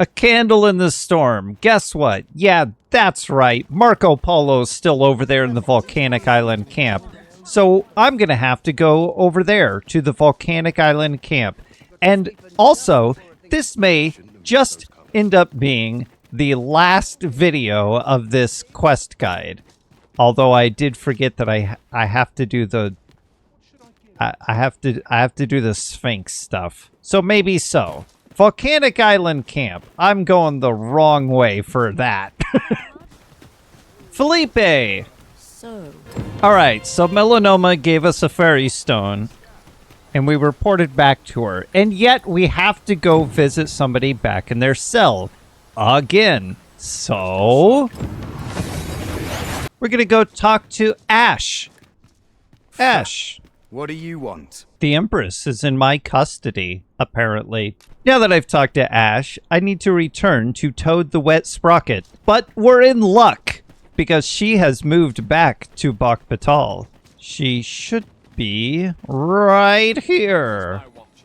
A candle in the storm. Guess what? Yeah, that's right. Marco Polo's still over there in the volcanic island camp. So I'm going to have to go over there to the volcanic island camp. And also, this may just end up being the last video of this quest guide. Although I did forget that I have to do the I have to do the Sphinx stuff. So maybe so. Volcanic Island Camp. I'm going the wrong way for that. Felipe! So. Alright, so Melanoma gave us a fairy stone. And we reported back to her. And yet we have to go visit somebody back in their cell. Again. So... we're gonna go talk to Ash. Ash. What do you want? The Empress is in my custody, apparently. Now that I've talked to Ash, I need to return to Toad the Wet Sprocket. But we're in luck, because she has moved back to Bok Batal. She should be right here.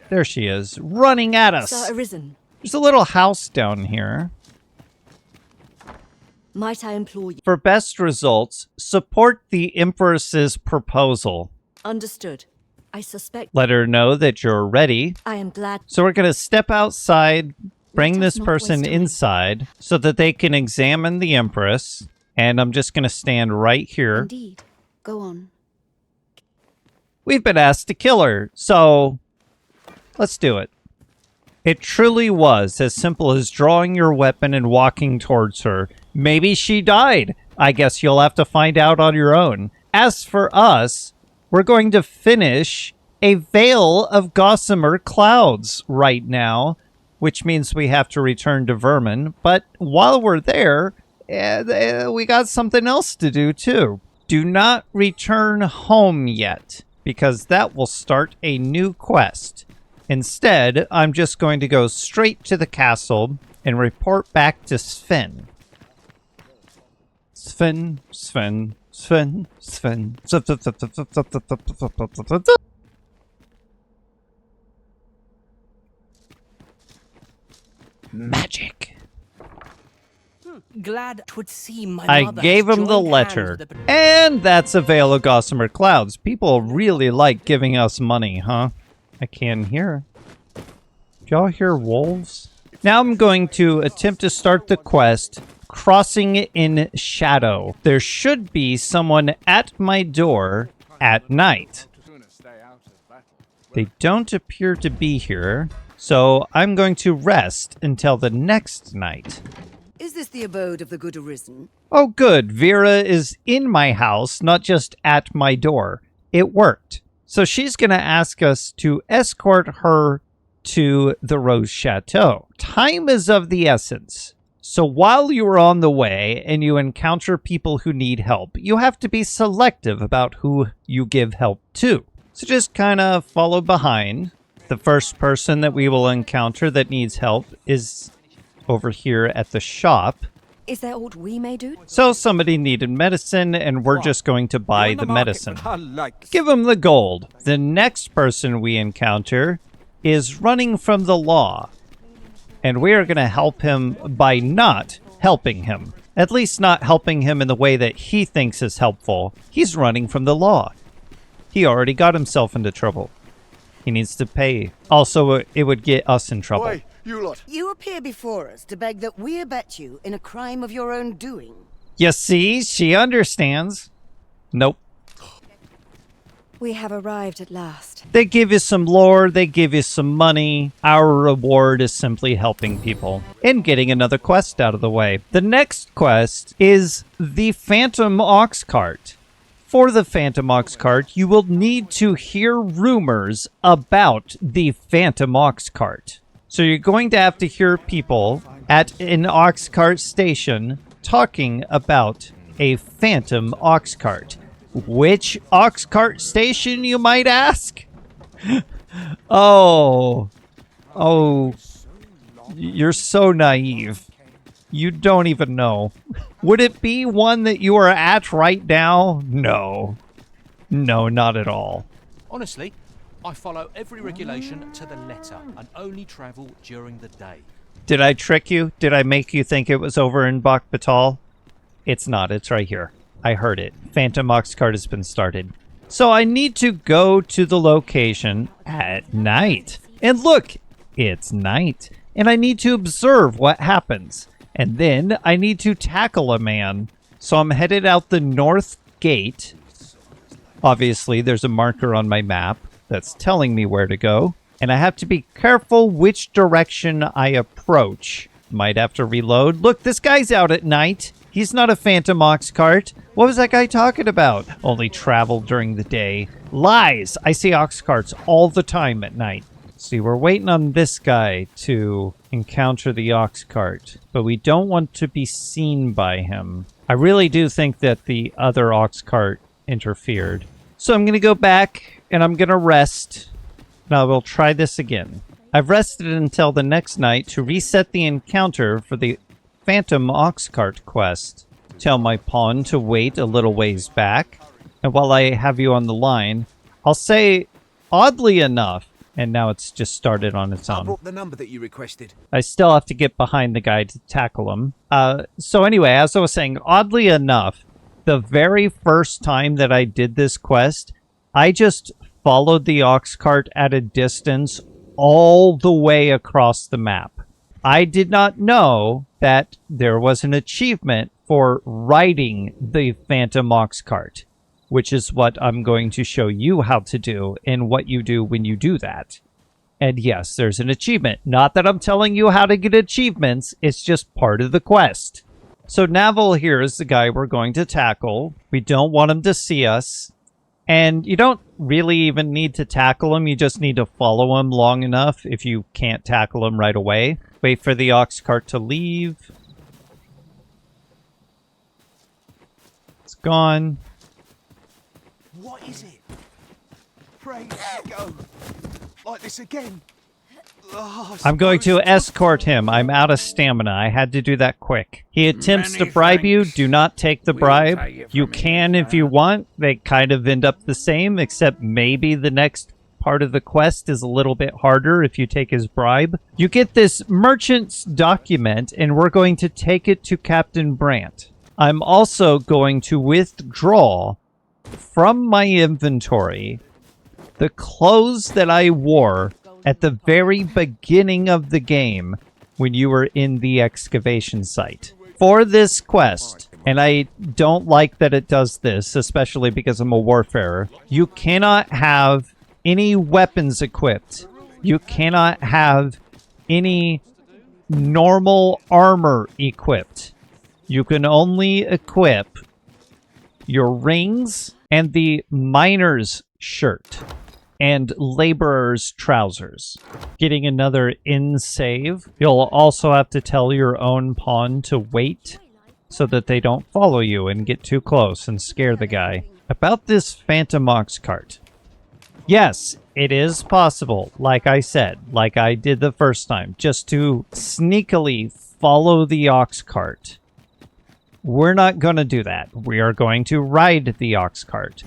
There she is, running at us. Sir Arisen. There's a little house down here. Might I implore you? For best results, support the Empress's proposal. Understood. I suspect... Let her know that you're ready. I am glad... So we're going to step outside, bring Let us this not person waste time. inside so that they can examine the Empress. And I'm just going to stand right here. Indeed. Go on. We've been asked to kill her, so let's do it. It truly was as simple as drawing your weapon and walking towards her. Maybe she died. I guess you'll have to find out on your own. As for us, we're going to finish a Veil of Gossamer clouds right now, which means we have to return to Vermin. But while we're there, we got something else to do too. Do not return home yet, because that will start a new quest. Instead, I'm just going to go straight to the castle and report back to Sven. Sven. Magic. Glad 'twould seem my I mother gave has him the joined letter. hands with the- And that's a Veil of Gossamer Clouds. People really like giving us money, huh? I can hear. Do y'all hear wolves? Now I'm going to attempt to start the quest, Crossing in Shadow. There should be someone at my door at night. They don't appear to be here, so I'm going to rest until the next night. Is this the abode of the good arisen? Oh good, Vera is in my house, not just at my door. It worked. So she's going to ask us to escort her to the Rose Chateau. Time is of the essence. So while you are on the way and you encounter people who need help, you have to be selective about who you give help to. So just kind of follow behind. The first person that we will encounter that needs help is over here at the shop. Is there aught we may do? So somebody needed medicine, and we're just going to buy the medicine. Give them the gold. The next person we encounter is running from the law, and we are going to help him by not helping him. At least not helping him in the way that he thinks is helpful. He's running from the law. He already got himself into trouble. He needs to pay. Also, it would get us in trouble. Oi, you lot. You appear before us to beg that we abet you in a crime of your own doing. You see, she understands. Nope. We have arrived at last. They give you some lore, they give you some money. Our reward is simply helping people and getting another quest out of the way. The next quest is the Phantom Oxcart. For the Phantom Oxcart, you will need to hear rumors about the Phantom Oxcart. So you're going to have to hear people at an Oxcart station talking about a Phantom Oxcart. Which Oxcart station, you might ask? Oh, you're so naive. You don't even know. Would it be one that you are at right now? No. No, not at all. Honestly, I follow every regulation to the letter and only travel during the day. Did I trick you? Did I make you think it was over in Bak Batal? It's not. It's right here. I heard it. Phantom Oxcart has been started. So I need to go to the location at night. And look, it's night. And I need to observe what happens. And then I need to tackle a man. So I'm headed out the north gate. Obviously, there's a marker on my map that's telling me where to go. And I have to be careful which direction I approach. Might have to reload. Look, this guy's out at night. He's not a Phantom Oxcart. What was that guy talking about? Only travel during the day. Lies! I see Oxcarts all the time at night. See, we're waiting on this guy to encounter the Oxcart, but we don't want to be seen by him. I really do think that the other Oxcart interfered. So I'm going to go back and I'm going to rest. Now we'll try this again. I've rested until the next night to reset the encounter for the Phantom Oxcart quest. Tell my pawn to wait a little ways back. And while I have you on the line, I'll say, oddly enough, and now it's just started on its own. I brought the number that you requested. I still have to get behind the guy to tackle him. So anyway, as I was saying, oddly enough, the very first time that I did this quest, I just followed the Oxcart at a distance all the way across the map. I did not know that there was an achievement for riding the Phantom Oxcart, which is what I'm going to show you how to do and what you do when you do that. And yes, there's an achievement. Not that I'm telling you how to get achievements, it's just part of the quest. So Naval here is the guy we're going to tackle. We don't want him to see us. And you don't really even need to tackle him. You just need to follow him long enough if you can't tackle him right away. Wait for the Oxcart to leave. It's gone. What is it? Pray go. Like this again. Oh, I'm going to escort him. I'm out of stamina. I had to do that quick. He attempts to bribe you. Do not take the bribe. You can if you want. They kind of end up the same, except maybe the next part of the quest is a little bit harder if you take his bribe. You get this merchant's document, and we're going to take it to Captain Brandt. I'm also going to withdraw from my inventory the clothes that I wore at the very beginning of the game when you were in the excavation site. For this quest, and I don't like that it does this, especially because I'm a warfarer, you cannot have any weapons equipped. You cannot have any normal armor equipped. You can only equip your rings and the miner's shirt and laborer's trousers. Getting another in save. You'll also have to tell your own pawn to wait so that they don't follow you and get too close and scare the guy. About this Phantom Oxcart. Yes, it is possible, like I said, like I did the first time, just to sneakily follow the Oxcart. We're not going to do that. We are going to ride the Oxcart.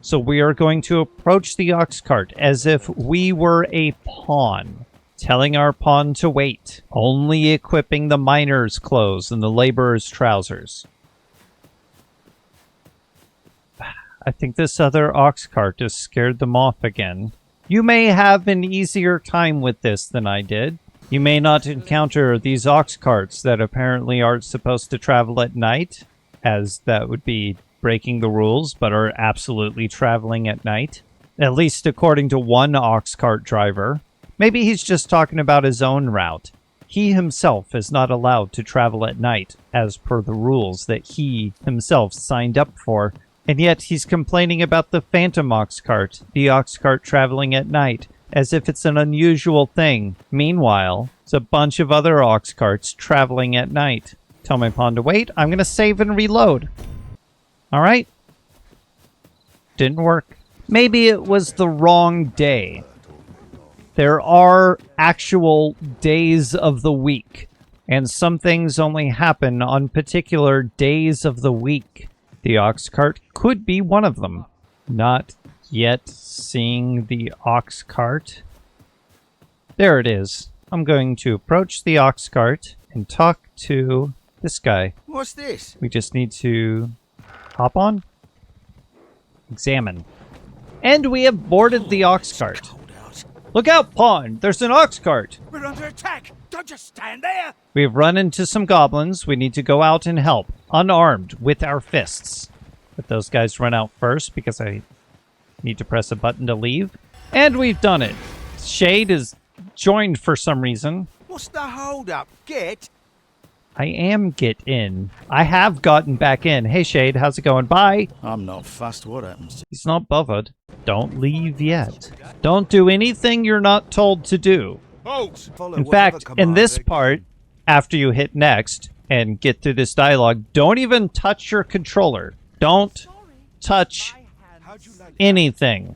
So we are going to approach the Oxcart as if we were a pawn, telling our pawn to wait, only equipping the miner's clothes and the laborer's trousers. I think this other Oxcart has scared them off again. You may have an easier time with this than I did. You may not encounter these Oxcarts that apparently aren't supposed to travel at night, as that would be breaking the rules, but are absolutely traveling at night. At least according to one Oxcart driver. Maybe he's just talking about his own route. He himself is not allowed to travel at night, as per the rules that he himself signed up for. And yet he's complaining about the Phantom Oxcart, the Oxcart traveling at night, as if it's an unusual thing. Meanwhile, it's a bunch of other Oxcarts traveling at night. Tell my pawn to wait. I'm going to save and reload. Alright. Didn't work. Maybe it was the wrong day. There are actual days of the week, and some things only happen on particular days of the week. The Oxcart could be one of them. Not yet seeing the Oxcart. There it is. I'm going to approach the Oxcart and talk to this guy. What's this? We just need to hop on, examine. And we have boarded the Oxcart. Hold out. Look out, Pawn! There's an Oxcart! We're under attack! Don't just stand there! We have run into some goblins. We need to go out and help, unarmed, with our fists. Let those guys run out first, because I need to press a button to leave. And we've done it. Shade is joined for some reason. What's the hold up? Get? I am get in. I have gotten back in. Hey, Shade, how's it going? Bye! I'm not fussed what happens. He's not bothered. Don't leave yet. Don't do anything you're not told to do. Folks! Follow In whatever fact, in command this they part, after you hit next and get through this dialogue, don't even touch your controller. Don't touch How'd you like anything.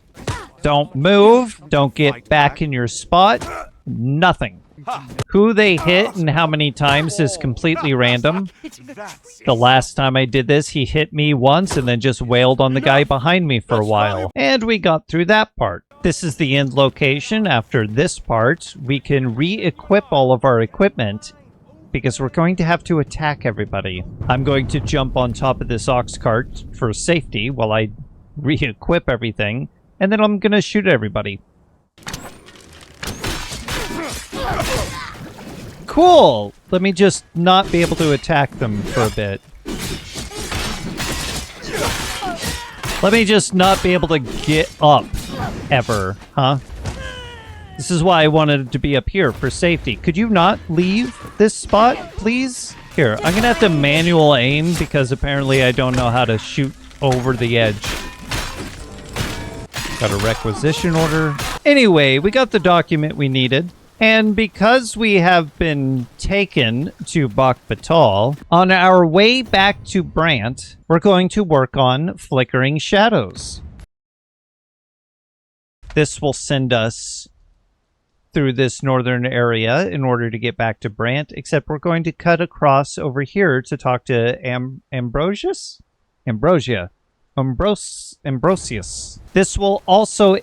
Don't move. Don't get back in your spot. Nothing. Who they hit and how many times is completely random. The last time I did this, he hit me once and then just wailed on the guy behind me for a while. And we got through that part. This is the end location. After this part, we can re-equip all of our equipment because we're going to have to attack everybody. I'm going to jump on top of this ox cart for safety while I re-equip everything, and then I'm going to shoot everybody. Cool! Let me just not be able to attack them for a bit. Let me just not be able to get up, ever, huh? This is why I wanted to be up here, for safety. Could you not leave this spot, please? Here, I'm gonna have to manual aim, because apparently I don't know how to shoot over the edge. Got a requisition order. Anyway, we got the document we needed. And because we have been taken to Bok Batal, on our way back to Brant, we're going to work on Flickering Shadows. This will send us through this northern area in order to get back to Brant, except we're going to cut across over here to talk to Ambrosius? Ambrosius. This will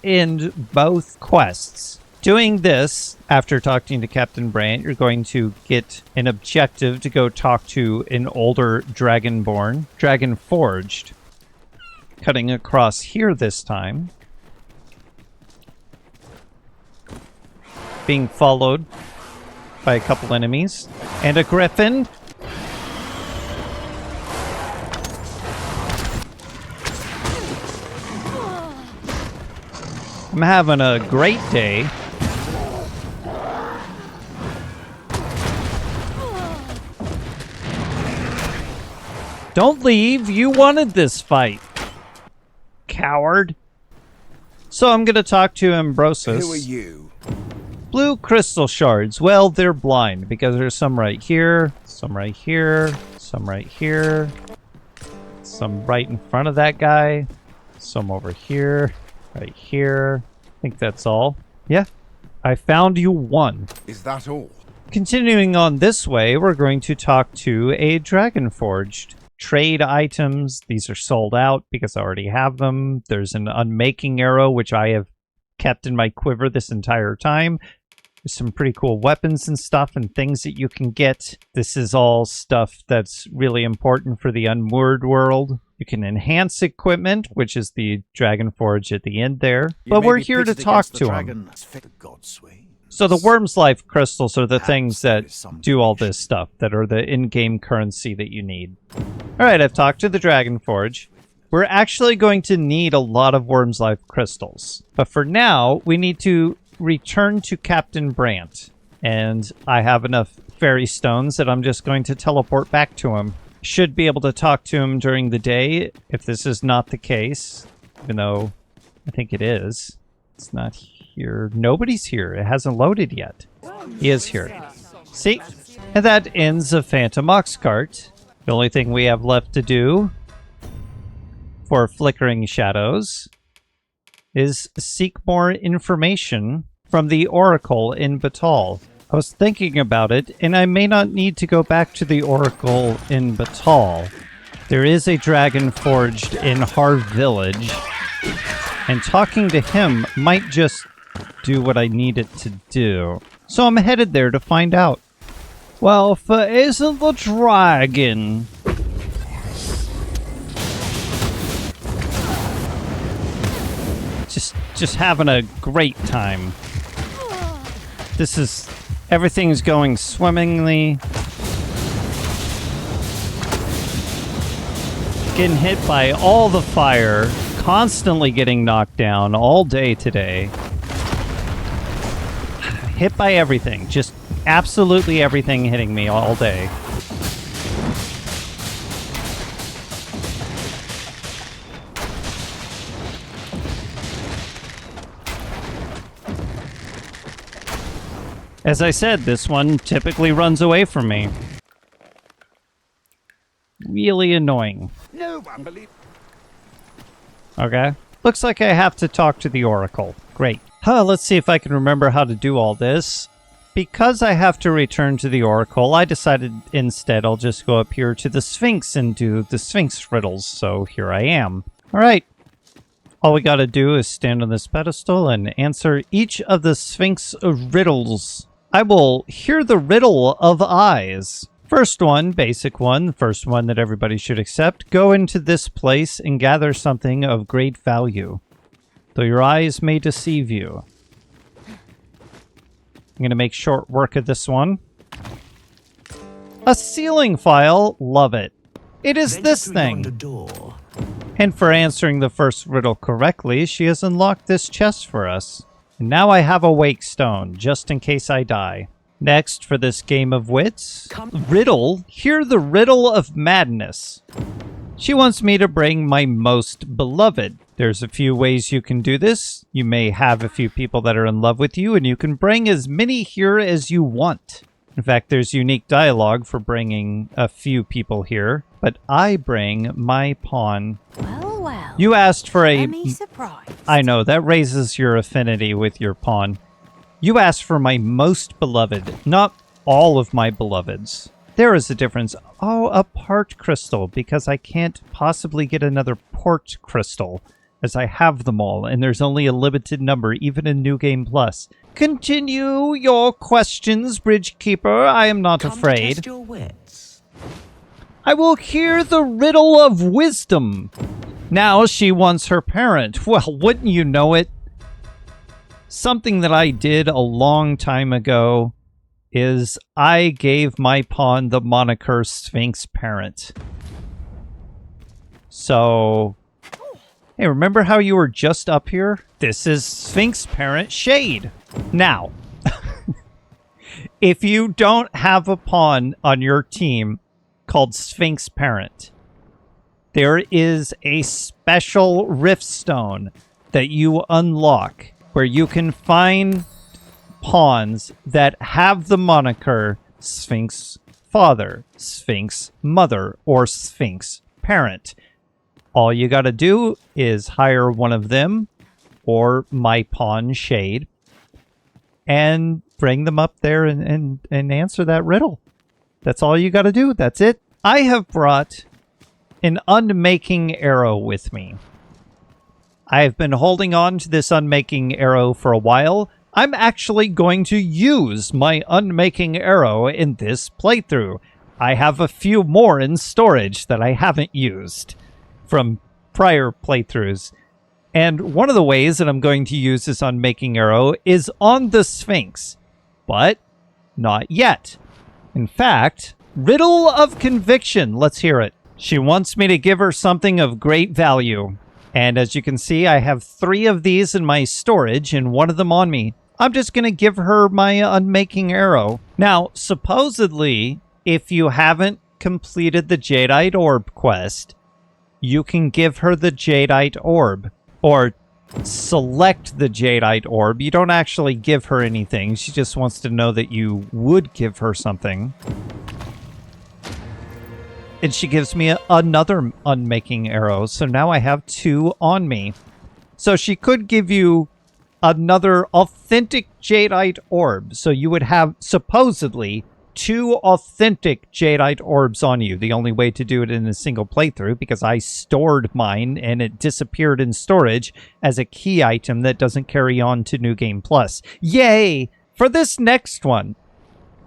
end both quests. Doing this, after talking to Captain Brant, you're going to get an objective to go talk to an older Dragonborn, Dragon Forged. Cutting across here this time. Being followed by a couple enemies. And a griffin. I'm having a great day. Don't leave. You wanted this fight. Coward. So I'm going to talk to Ambrosius. Who are you? Blue crystal shards. Well, they're blind because there's some right here, some right here, some right here, some right in front of that guy, some over here, right here. I think that's all. Yeah. I found you one. Is that all? Continuing on this way, we're going to talk to a Dragon Forged. Trade items. These are sold out because I already have them. There's an unmaking arrow, which I have kept in my quiver this entire time. There's some pretty cool weapons and stuff and things that you can get. This is all stuff that's really important for the Unmoored world. You can enhance equipment, which is the Dragon Forge at the end there. But we're here to talk to him. Godsway. So the Worm's Life crystals are the things that do all this stuff, that are the in-game currency that you need. Alright, I've talked to the Dragon Forge. We're actually going to need a lot of Worm's Life crystals. But for now, we need to return to Captain Brant. And I have enough fairy stones that I'm just going to teleport back to him. Should be able to talk to him during the day, if this is not the case. Even though I think it is. It's not here. Nobody's here. It hasn't loaded yet. He is here. See? And that ends a Phantom Oxcart. The only thing we have left to do for Flickering Shadows is seek more information from the Oracle in Batal. I was thinking about it, and I may not need to go back to the Oracle in Batal. There is a Dragon Forged in Harv Village, and talking to him might just do what I need it to do. So I'm headed there to find out. Well, if it isn't the dragon. Just having a great time. Everything's going swimmingly. Getting hit by all the fire, constantly getting knocked down all day today. Hit by everything, just absolutely everything hitting me all day. As I said, this one typically runs away from me. Really annoying. No one believes. Okay. Looks like I have to talk to the Oracle. Great. Let's see if I can remember how to do all this. Because I have to return to the Oracle, I decided instead I'll just go up here to the Sphinx and do the Sphinx riddles. So here I am. Alright. All we gotta do is stand on this pedestal and answer each of the Sphinx riddles. I will hear the riddle of eyes. First one, basic one, the first one that everybody should accept. Go into this place and gather something of great value, though your eyes may deceive you. I'm going to make short work of this one. A ceiling file, love it. It is this thing. And for answering the first riddle correctly, she has unlocked this chest for us. And now I have a wake stone, just in case I die. Next, for this Game of Wits, riddle, hear the riddle of madness. She wants me to bring my most beloved. There's a few ways you can do this. You may have a few people that are in love with you, and you can bring as many here as you want. In fact, there's unique dialogue for bringing a few people here, but I bring my pawn. Well. You asked for a... surprise. I know, that raises your affinity with your pawn. You asked for my most beloved, not all of my beloveds. There is a difference. Oh, a part crystal, because I can't possibly get another port crystal, as I have them all, and there's only a limited number, even in New Game Plus. Continue your questions, Bridgekeeper. I am not afraid. Test your wits. I will hear the riddle of wisdom. Now she wants her parent. Well, wouldn't you know it? Something that I did a long time ago is I gave my pawn the moniker Sphinx Parent. So, hey, remember how you were just up here? This is Sphinx Parent Shade. Now, if you don't have a pawn on your team called Sphinx Parent, there is a special rift stone that you unlock where you can find pawns that have the moniker Sphinx Father, Sphinx Mother, or Sphinx Parent. All you gotta do is hire one of them, or my pawn Shade, and bring them up there and answer that riddle. That's all you gotta do. That's it. I have brought an unmaking arrow with me. I have been holding on to this unmaking arrow for a while. I'm actually going to use my unmaking arrow in this playthrough. I have a few more in storage that I haven't used from prior playthroughs. And one of the ways that I'm going to use this unmaking arrow is on the Sphinx. But not yet. In fact, riddle of conviction. Let's hear it. She wants me to give her something of great value. And as you can see, I have 3 of these in my storage and 1 of them on me. I'm just going to give her my unmaking arrow. Now, supposedly, if you haven't completed the Jadeite Orb quest, you can give her the Jadeite Orb. Or select the Jadeite Orb. You don't actually give her anything. She just wants to know that you would give her something. And she gives me another unmaking arrow. So now I have 2 on me. So she could give you another authentic Jadeite Orb. So you would have, supposedly, 2 authentic Jadeite Orbs on you. The only way to do it in a single playthrough, because I stored mine and it disappeared in storage as a key item that doesn't carry on to New Game Plus. Yay! For this next one,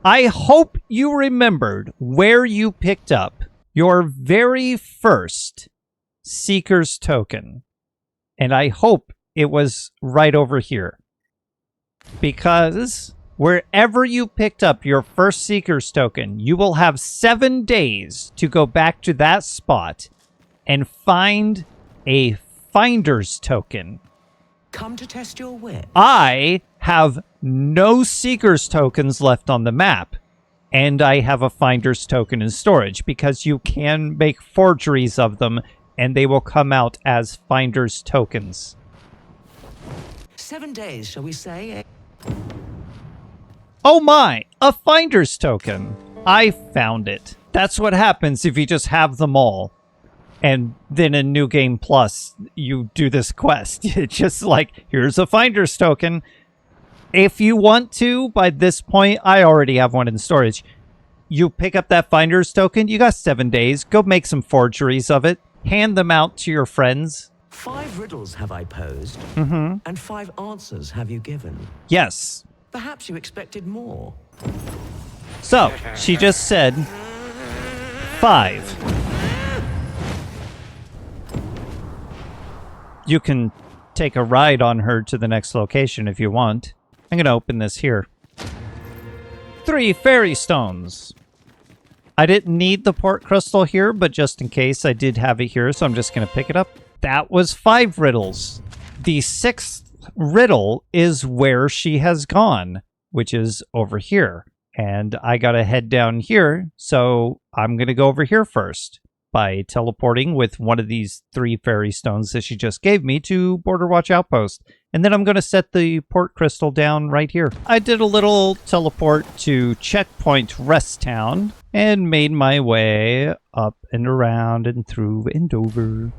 I hope you remembered where you picked up your very first Seeker's token. And I hope it was right over here. Because wherever you picked up your first Seeker's token, you will have 7 days to go back to that spot and find a Finder's token. Come to test your wit. I have no Seeker's tokens left on the map, and I have a Finder's token in storage because you can make forgeries of them and they will come out as Finder's tokens. 7 days, shall we say? Oh my, a Finder's token. I found it. That's what happens if you just have them all. And then in New Game Plus, you do this quest. It's just like, here's a Finder's token. If you want to, by this point, I already have one in storage. You pick up that Finder's token, you got 7 days. Go make some forgeries of it. Hand them out to your friends. 5 riddles have I posed, and 5 answers have you given. Yes. Perhaps you expected more. So, she just said 5. You can take a ride on her to the next location if you want. I'm going to open this here. 3 fairy stones. I didn't need the port crystal here, but just in case I did have it here, so I'm just going to pick it up. That was 5 riddles. The 6th riddle is where she has gone, which is over here. And I got to head down here, so I'm going to go over here first by teleporting with one of these 3 fairy stones that she just gave me to Border Watch Outpost. And then I'm going to set the port crystal down right here. I did a little teleport to Checkpoint Rest Town and made my way up and around and through and over.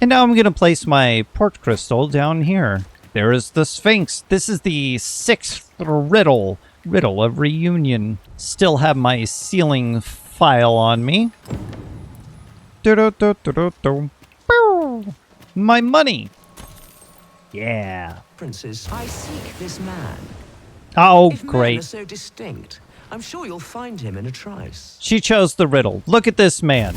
And now I'm going to place my port crystal down here. There is the Sphinx. This is the 6th riddle. Riddle of Reunion. Still have my ceiling file on me. My money. Yeah. Princes, I seek this man. Oh, If men great. are so distinct, I'm sure you'll find him in a trice. She chose the riddle. Look at this man.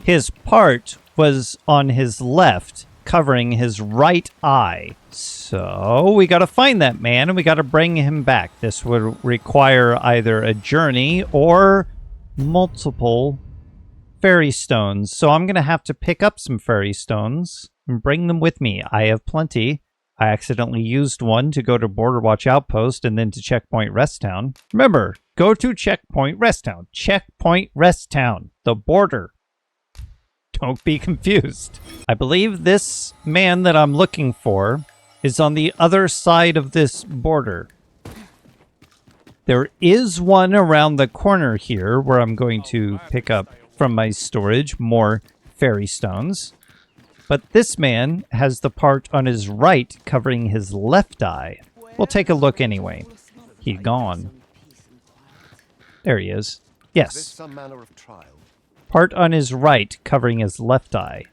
His part was on his left, covering his right eye. So we got to find that man and we got to bring him back. This would require either a journey or multiple fairy stones. So I'm going to have to pick up some fairy stones and bring them with me. I have plenty. I accidentally used one to go to Border Watch Outpost and then to Checkpoint Rest Town. Remember, go to Checkpoint Rest Town. Checkpoint Rest Town. The border. Don't be confused. I believe this man that I'm looking for is on the other side of this border. There is one around the corner here where I'm going to pick up from my storage more fairy stones. But this man has the part on his right covering his left eye. We'll take a look anyway. He's gone. There he is. Is this Yes. some manner of trial? Part on his right covering his left eye.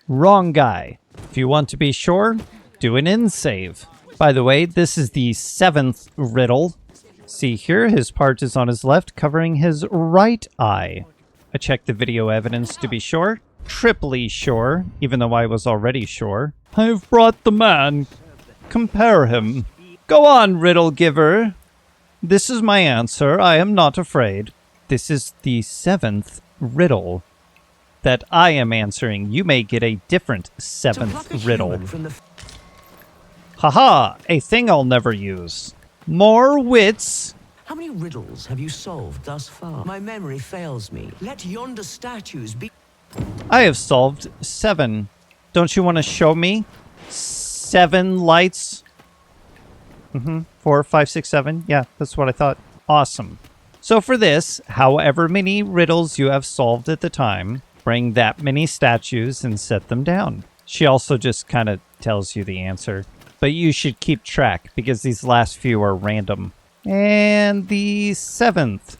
Wrong guy. If you want to be sure, do an in save. By the way, this is the 7th riddle. See here, his part is on his left covering his right eye. I checked the video evidence to be sure. Triply sure, even though I was already sure. I've brought the man. Compare him. Go on, riddle giver. This is my answer. I am not afraid. This is the 7th riddle that I am answering. You may get a different To 7th pluck a riddle. human from the Haha, a thing I'll never use. More wits. How many riddles have you solved thus far? My memory fails me. Let yonder statues be... I have solved 7. Don't you want to show me? 7 lights? 4, 5, 6, 7. Yeah, that's what I thought. Awesome. So for this, however many riddles you have solved at the time, bring that many statues and set them down. She also just kind of tells you the answer. But you should keep track because these last few are random. And the 7th.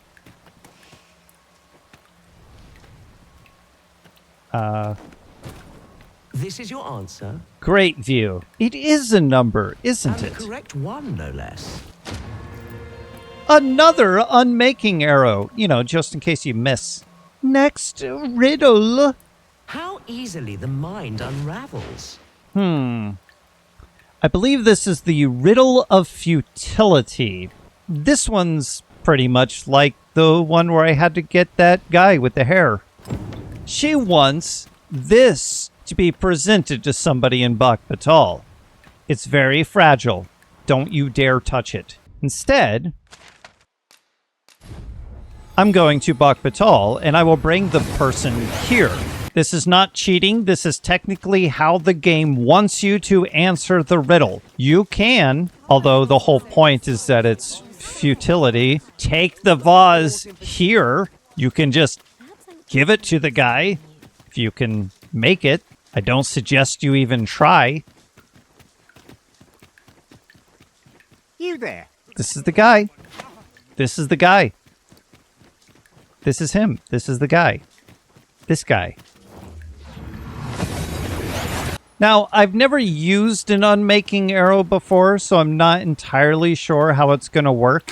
This is your answer? Great view. It is a number, And isn't the it? correct one, no less. Another unmaking arrow, you know, just in case you miss. Next riddle. How easily the mind unravels. I believe this is the riddle of futility. This one's pretty much like the one where I had to get that guy with the hair. She wants this to be presented to somebody in Batal. It's very fragile. Don't you dare touch it. Instead, I'm going to Batal and I will bring the person here. This is not cheating. This is technically how the game wants you to answer the riddle. You can, although the whole point is that it's futility, take the vase here. You can just give it to the guy if you can make it. I don't suggest you even try. You there? This is the guy. This is the guy. This is him. This is the guy. This guy. Now, I've never used an unmaking arrow before, so I'm not entirely sure how it's going to work.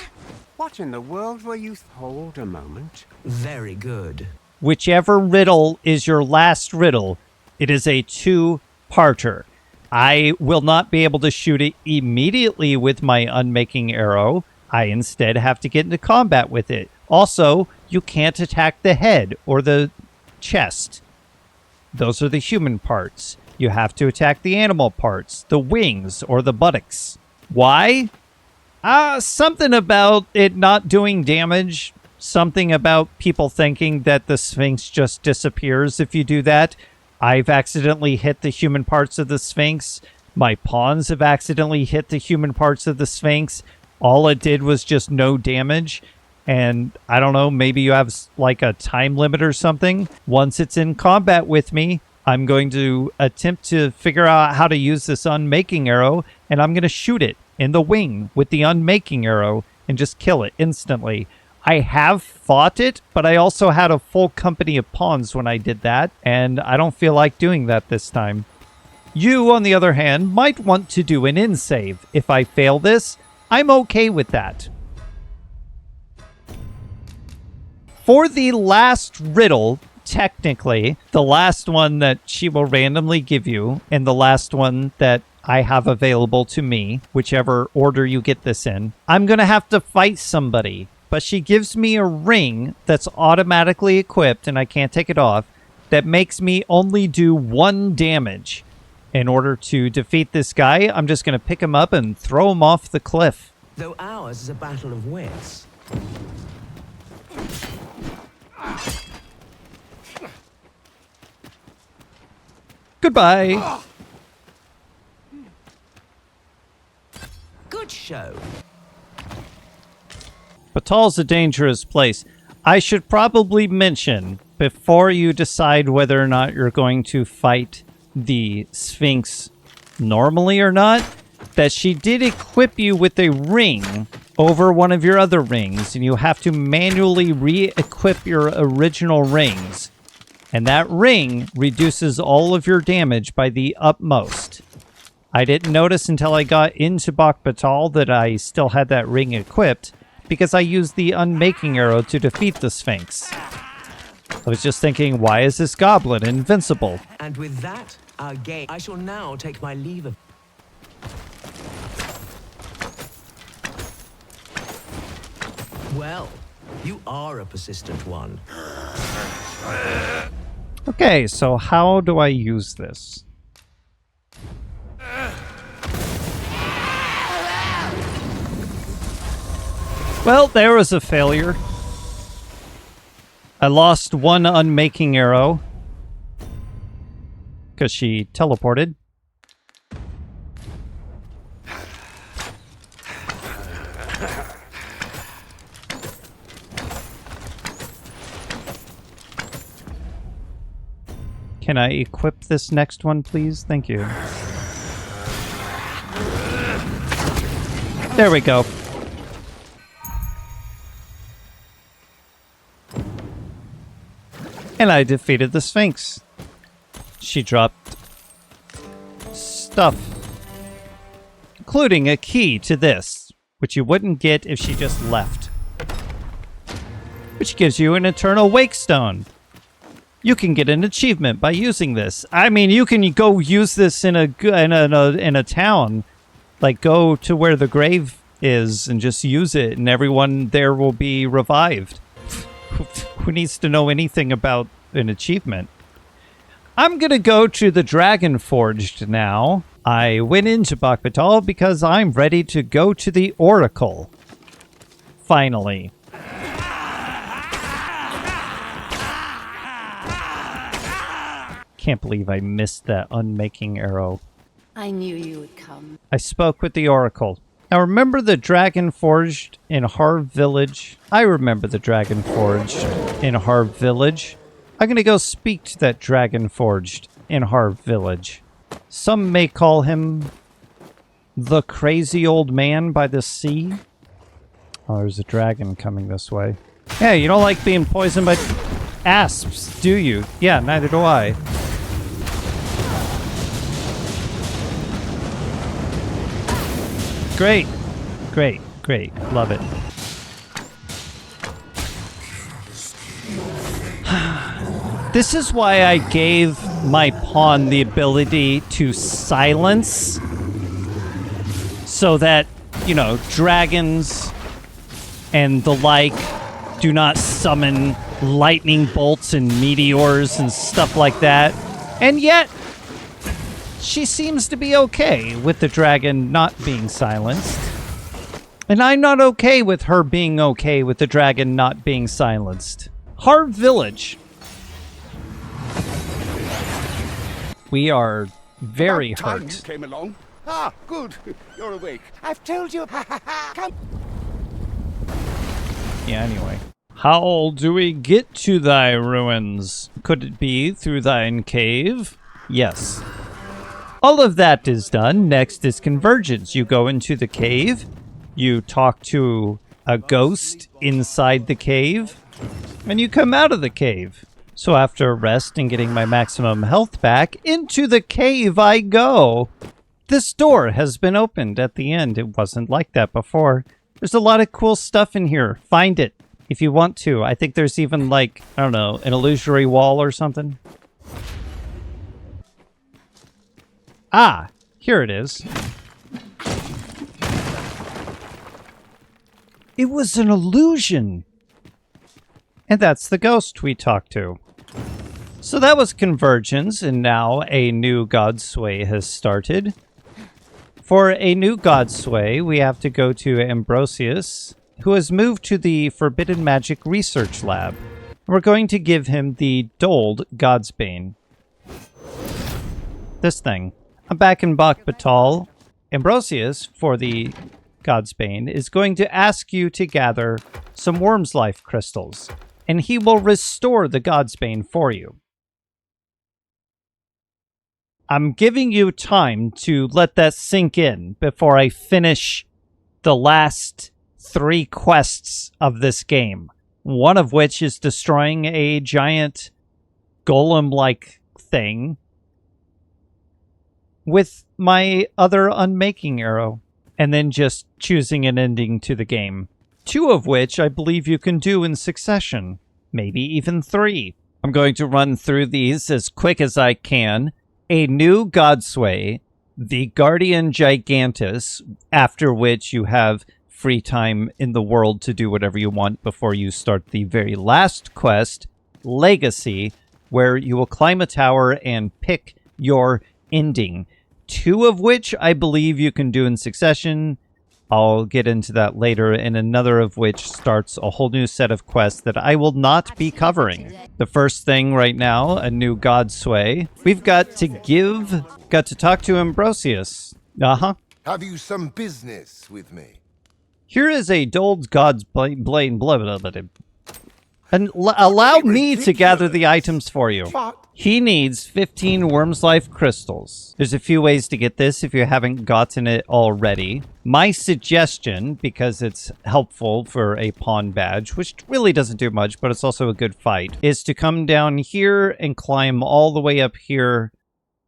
What in the world were you? Hold a moment. Very good. Whichever riddle is your last riddle, it is a two-parter. I will not be able to shoot it immediately with my unmaking arrow. I instead have to get into combat with it. Also, you can't attack the head or the chest. Those are the human parts. You have to attack the animal parts, the wings or the buttocks. Why? Something about it not doing damage. Something about people thinking that the Sphinx just disappears if you do that. I've accidentally hit the human parts of the Sphinx. My pawns have accidentally hit the human parts of the Sphinx. All it did was just no damage. And I don't know, maybe you have like a time limit or something. Once it's in combat with me, I'm going to attempt to figure out how to use this unmaking arrow, and I'm going to shoot it in the wing with the unmaking arrow and just kill it instantly. I have fought it, but I also had a full company of pawns when I did that, and I don't feel like doing that this time. You, on the other hand, might want to do an in-save. If I fail this, I'm okay with that. For the last riddle, technically, the last one that she will randomly give you, and the last one that I have available to me, whichever order you get this in, I'm going to have to fight somebody. But she gives me a ring that's automatically equipped, and I can't take it off, that makes me only do 1 damage. In order to defeat this guy, I'm just going to pick him up and throw him off the cliff. Though ours is a battle of wits. Goodbye. Good show. Batal's a dangerous place. I should probably mention, before you decide whether or not you're going to fight the Sphinx normally or not, that she did equip you with a ring over one of your other rings, and you have to manually re-equip your original rings. And that ring reduces all of your damage by the utmost. I didn't notice until I got into Batal that I still had that ring equipped, because I used the unmaking arrow to defeat the Sphinx. I was just thinking, why is this goblin invincible? And with that, our game. I shall now take my leave of... Well, you are a persistent one. Okay, so how do I use this? Well, there was a failure. I lost 1 unmaking arrow because she teleported. Can I equip this next one, please? Thank you. There we go. And I defeated the Sphinx. She dropped stuff, including a key to this, which you wouldn't get if she just left. which gives you an eternal wake stone. You can get an achievement by using this. I mean, you can go use this in a town, like go to where the grave is and just use it, and everyone there will be revived. Who needs to know anything about an achievement? I'm gonna go to the Dragon Forged now. I went into Bakbatal because I'm ready to go to the Oracle. Finally. Can't believe I missed that unmaking arrow. I knew you would come. I spoke with the Oracle. Now remember the Dragon Forged in Harv Village? I remember the Dragon Forged in Harv Village. I'm gonna go speak to that Dragon Forged in Harv Village. Some may call him the crazy old man by the sea. Oh, there's a dragon coming this way. Hey, you don't like being poisoned by asps, do you? Yeah, neither do I. Great. Great. Great. Love it. This is why I gave my pawn the ability to silence, so that, you know, dragons and the like do not summon lightning bolts and meteors and stuff like that. And yet, she seems to be okay with the dragon not being silenced. And I'm not okay with her being okay with the dragon not being silenced. Harv Village. We are very About time hurt. you came along. Ah, good. You're awake. I've told you. Come. Yeah, anyway. How do we get to thy ruins? Could it be through thine cave? Yes. All of that is done. Next is Convergence. You go into the cave. You talk to a ghost inside the cave. And you come out of the cave. So after a rest and getting my maximum health back, into the cave I go. This door has been opened at the end. It wasn't like that before. There's a lot of cool stuff in here. Find it if you want to. I think there's even, like, I don't know, an illusory wall or something. Ah, here it is. It was an illusion. And that's the ghost we talked to. So that was Convergence, and now a new Godsway has started. For a new Godsway, we have to go to Ambrosius, who has moved to the Forbidden Magic Research Lab. We're going to give him the Dold Godsbane. This thing. I'm back in Bakbatal. Ambrosius, for the Godsbane, is going to ask you to gather some Worm's Life crystals, and he will restore the Godsbane for you. I'm giving you time to let that sink in before I finish the last 3 quests of this game. One of which is destroying a giant golem-like thing with my other unmaking arrow, and then just choosing an ending to the game. 2 of which I believe you can do in succession. Maybe even 3. I'm going to run through these as quick as I can. A new Godsway, the Guardian Gigantus, after which you have free time in the world to do whatever you want before you start the very last quest, Legacy, where you will climb a tower and pick your ending. 2 of which I believe you can do in succession. I'll get into that later, and another of which starts a whole new set of quests that I will not be covering. The first thing right now, a new Godsway. We've got to talk to Ambrosius. Have you some business with me? Here is a Dold God's blade, blah, blah, blah, blah. And allow me to gather the items for you. He needs 15 Worm's Life crystals. There's a few ways to get this if you haven't gotten it already. My suggestion, because it's helpful for a pawn badge, which really doesn't do much, but it's also a good fight, is to come down here and climb all the way up here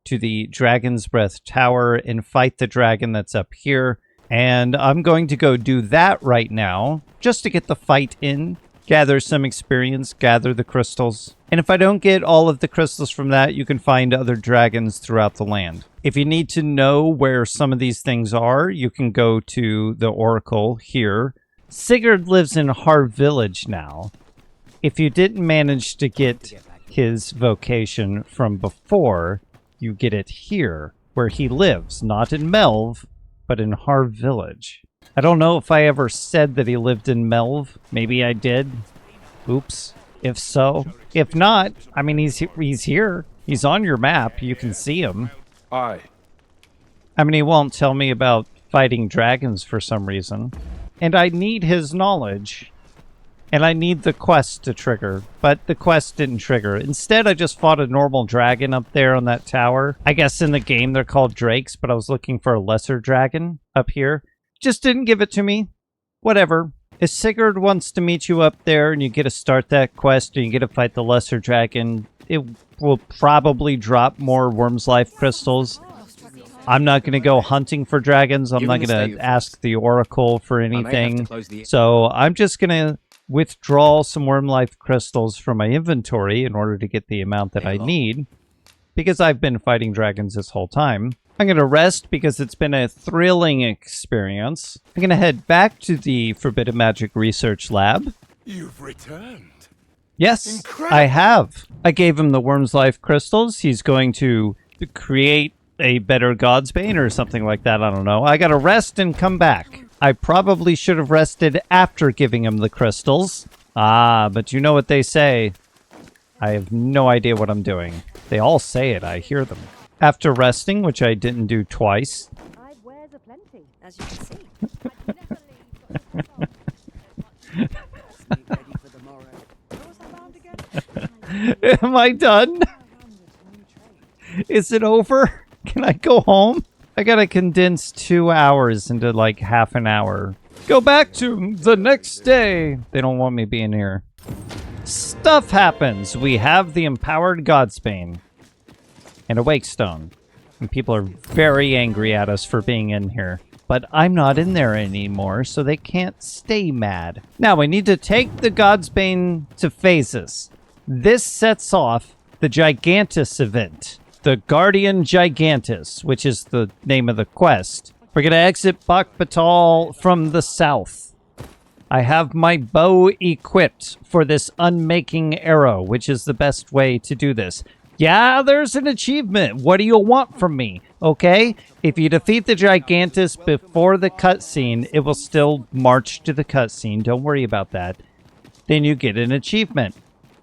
to the Dragon's Breath Tower and fight the dragon that's up here. And I'm going to go do that right now, just to get the fight in. gather some experience, gather the crystals. And if I don't get all of the crystals from that, you can find other dragons throughout the land. If you need to know where some of these things are, you can go to the Oracle here. Sigurd lives in Har Village now. If you didn't manage to get his vocation from before, you get it here, where he lives, not in Melv, but in Har Village. I don't know if I ever said that he lived in Melv. Maybe I did. Oops. If so. If not, I mean, he's here. He's on your map. You can see him. Aye. I mean, he won't tell me about fighting dragons for some reason. And I need his knowledge. And I need the quest to trigger. But the quest didn't trigger. Instead, I just fought a normal dragon up there on that tower. I guess in the game they're called drakes, but I was looking for a lesser dragon up here. Just didn't give it to me. Whatever. If Sigurd wants to meet you up there and you get to start that quest and you get to fight the lesser dragon, it will probably drop more Worm's Life crystals. I'm not going to go hunting for dragons. I'm not going to ask the Oracle for anything. So I'm just going to withdraw some Worm Life crystals from my inventory in order to get the amount that I need, because I've been fighting dragons this whole time. I'm going to rest because it's been a thrilling experience. I'm going to head back to the Forbidden Magic Research Lab. You've returned. Yes, Incredible. I have. I gave him the Worm's Life crystals. He's going to create a better Godsbane or something like that. I don't know. I got to rest and come back. I probably should have rested after giving him the crystals. Ah, but you know what they say. I have no idea what I'm doing. They all say it. I hear them. After resting, which I didn't do twice. I've wares aplenty, as you can see. Am I done? Is it over? Can I go home? I gotta condense 2 hours into like half an hour. Go back to the next day. They don't want me being here. Stuff happens. We have the empowered Godsbane and a Wakestone. And people are very angry at us for being in here. But I'm not in there anymore, so they can't stay mad. Now, we need to take the Godsbane to Phases. This sets off the Gigantus event. The Guardian Gigantus, which is the name of the quest. We're going to exit Bakbatal from the south. I have my bow equipped for this unmaking arrow, which is the best way to do this. Yeah, there's an achievement. What do you want from me? Okay? If you defeat the Gigantus before the cutscene, it will still march to the cutscene. Don't worry about that. Then you get an achievement.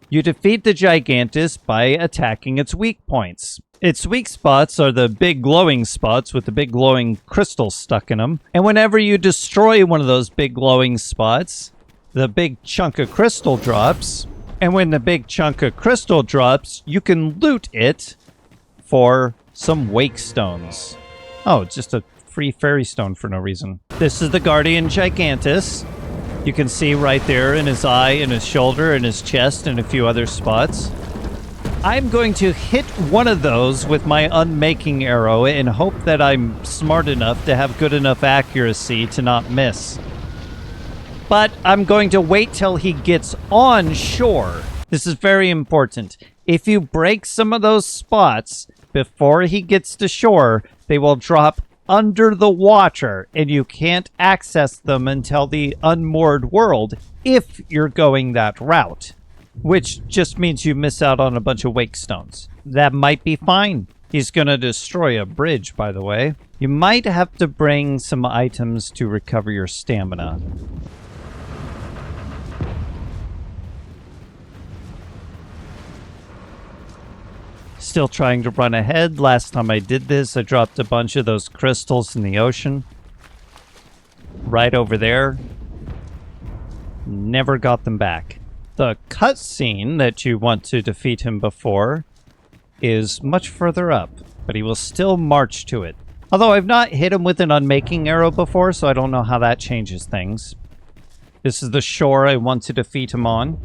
You defeat the Gigantus by attacking its weak points. Its weak spots are the big glowing spots with the big glowing crystals stuck in them. And whenever you destroy one of those big glowing spots, the big chunk of crystal drops. And when the big chunk of crystal drops, you can loot it for some wake stones. Oh, just a free fairy stone for no reason. This is the Guardian Gigantus. You can see right there in his eye, in his shoulder, in his chest, and a few other spots. I'm going to hit one of those with my unmaking arrow and hope that I'm smart enough to have good enough accuracy to not miss. But I'm going to wait till he gets on shore. This is very important. If you break some of those spots before he gets to shore, they will drop under the water, and you can't access them until the unmoored world if you're going that route. Which just means you miss out on a bunch of wake stones. That might be fine. He's going to destroy a bridge, by the way. You might have to bring some items to recover your stamina. Still trying to run ahead. Last time I did this, I dropped a bunch of those crystals in the ocean. Right over there. Never got them back. The cutscene that you want to defeat him before is much further up, but he will still march to it. Although I've not hit him with an unmaking arrow before, so I don't know how that changes things. This is the shore I want to defeat him on.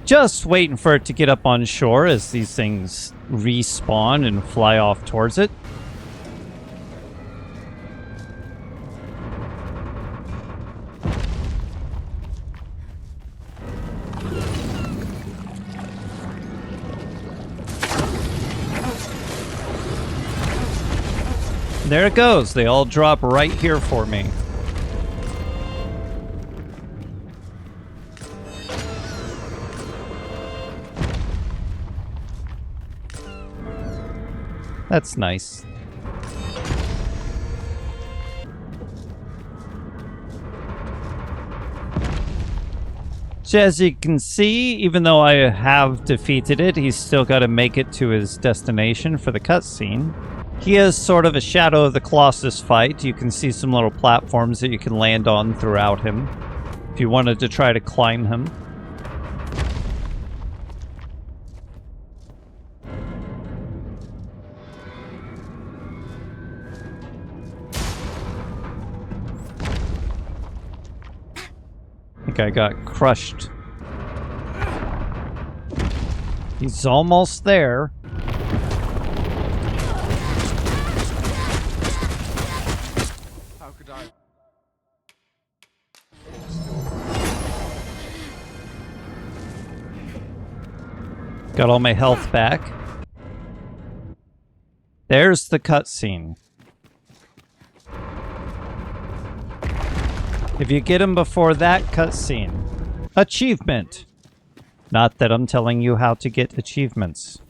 Just waiting for it to get up on shore as these things respawn and fly off towards it. There it goes. They all drop right here for me. That's nice. So as you can see, even though I have defeated it, he's still got to make it to his destination for the cutscene. He is sort of a Shadow of the Colossus fight. You can see some little platforms that you can land on throughout him if you wanted to try to climb him. I think I got crushed. He's almost there. How could I? Got all my health back. There's the cutscene. If you get him before that cutscene, achievement. Not that I'm telling you how to get achievements.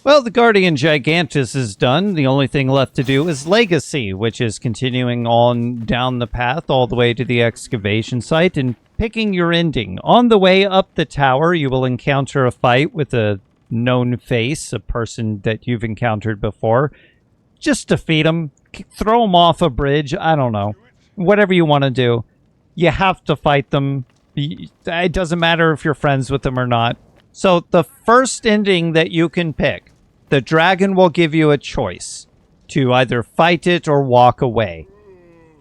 Well, the Guardian Gigantus is done. The only thing left to do is Legacy, which is continuing on down the path all the way to the excavation site and picking your ending. On the way up the tower, you will encounter a fight with a known face, a person that you've encountered before. Just defeat him, throw him off a bridge, I don't know. Whatever you want to do. You have to fight them. It doesn't matter if you're friends with them or not. So the first ending that you can pick, the dragon will give you a choice to either fight it or walk away.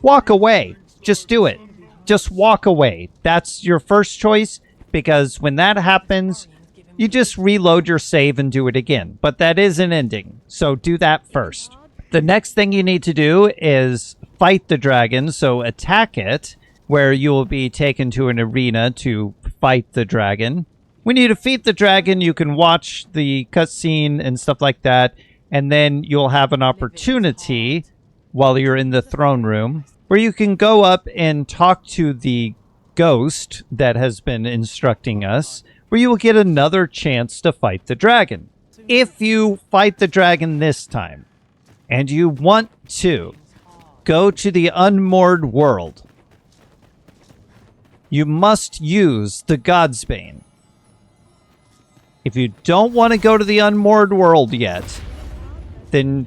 Walk away. Just do it. Just walk away. That's your first choice, because when that happens, you just reload your save and do it again. But that is an ending, so do that first. The next thing you need to do is fight the dragon, so attack it, where you will be taken to an arena to fight the dragon. When you defeat the dragon, you can watch the cutscene and stuff like that, and then you'll have an opportunity while you're in the throne room where you can go up and talk to the ghost that has been instructing us, where you will get another chance to fight the dragon. If you fight the dragon this time, and you want to go to the unmoored world, you must use the Godsbane. If you don't want to go to the unmoored world yet, then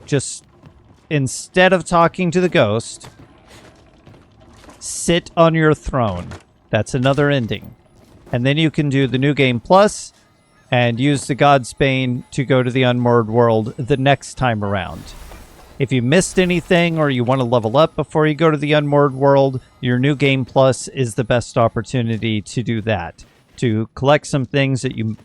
just, instead of talking to the ghost, sit on your throne. That's another ending. And then you can do the New Game Plus and use the Godsbane to go to the unmoored world the next time around. If you missed anything or you want to level up before you go to the unmoored world, your New Game Plus is the best opportunity to do that. To collect some things that you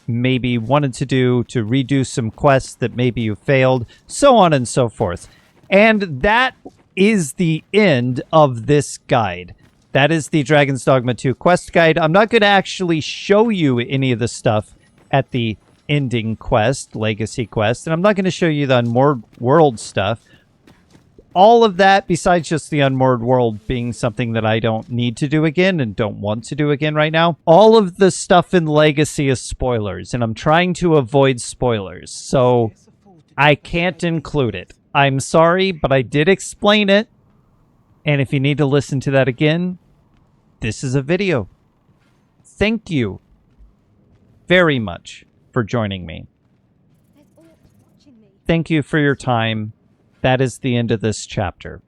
maybe wanted to do, to redo some quests that maybe you failed, so on and so forth. And that is the end of this guide. That is the Dragon's Dogma 2 quest guide. I'm not going to actually show you any of the stuff at the ending quest, legacy quest, and I'm not going to show you the unmoored world stuff. All of that, besides just the unmoored world being something that I don't need to do again and don't want to do again right now, all of the stuff in legacy is spoilers, and I'm trying to avoid spoilers, so I can't include it. I'm sorry, but I did explain it, and if you need to listen to that again, this is a video. Thank you very much for joining me. Thank you for your time. That is the end of this chapter.